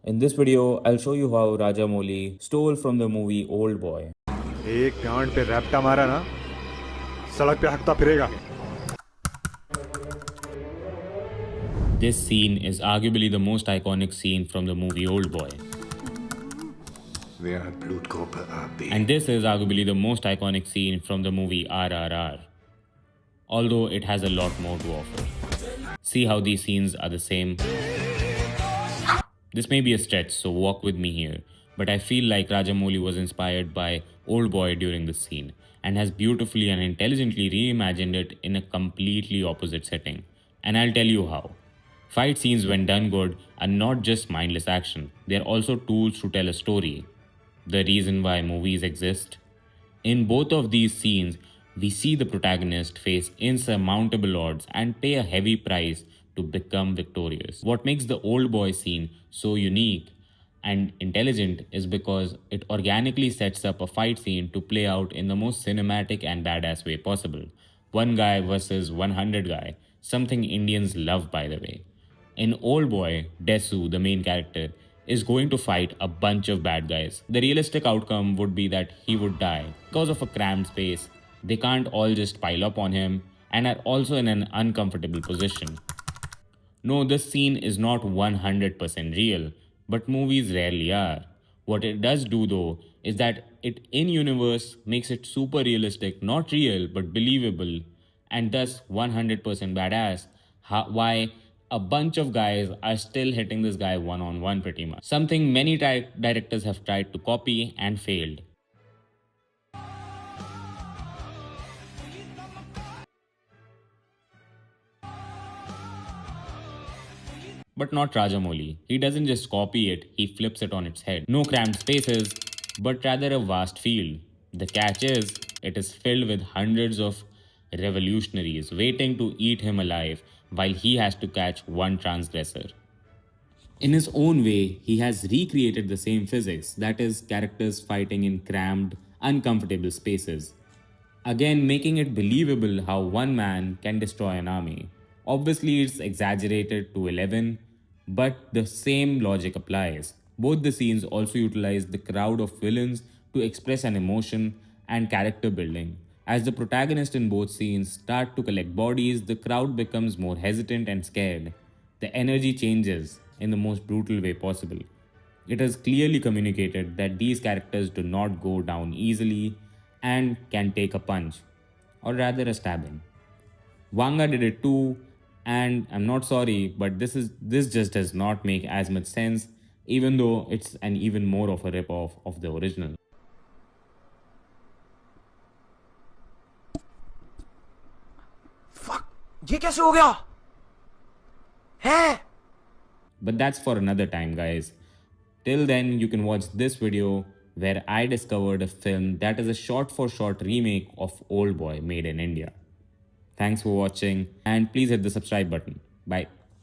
In this video, I'll show you how Rajamouli stole from the movie Oldboy. एक गांड पे रैप्टा मारा ना सड़क पे हकता फिरेगा. This scene is arguably the most iconic scene from the movie Oldboy. Wer hat Blutgruppe AB? And this is arguably the most iconic scene from the movie RRR. Although it has a lot more to offer. See how these scenes are the same? This may be a stretch, so walk with me here. But I feel like Rajamouli was inspired by Oldboy during this scene and has beautifully and intelligently reimagined it in a completely opposite setting. And I'll tell you how. Fight scenes, when done good, are not just mindless action, they are also tools to tell a story. The reason why movies exist. In both of these scenes, we see the protagonist face insurmountable odds and pay a heavy price to become victorious. What makes the Oldboy scene so unique and intelligent is because it organically sets up a fight scene to play out in the most cinematic and badass way possible. One guy versus 100 guy, something Indians love, by the way. In Oldboy, Desu, the main character, is going to fight a bunch of bad guys. The realistic outcome would be that he would die because of a cramped space. They can't all just pile up on him and are also in an uncomfortable position. No, this scene is not 100% real, but movies rarely are. What it does do though is that it in universe makes it super realistic, not real but believable, and thus 100% badass. Why a bunch of guys are still hitting this guy one on one pretty much. Something many directors have tried to copy and failed. But not Rajamouli. He doesn't just copy it, he flips it on its head. No cramped spaces, but rather a vast field. The catch is, it is filled with hundreds of revolutionaries waiting to eat him alive while he has to catch one transgressor. In his own way, he has recreated the same physics, that is, characters fighting in cramped, uncomfortable spaces. Again, making it believable how one man can destroy an army. Obviously, it's exaggerated to 11, but the same logic applies. Both the scenes also utilize the crowd of villains to express an emotion and character building. As the protagonist in both scenes start to collect bodies, the crowd becomes more hesitant and scared. The energy changes in the most brutal way possible. It is clearly communicated that these characters do not go down easily and can take a punch, or rather a stabbing. Wanga did it too, and I'm not sorry, but this just does not make as much sense, even though it's an even more of a rip-off of the original. Fuck! ये कैसे हो गया? है? But that's for another time, guys. Till then, you can watch this video where I discovered a film that is a shot for shot remake of Oldboy made in India. Thanks for watching and please hit the subscribe button. Bye.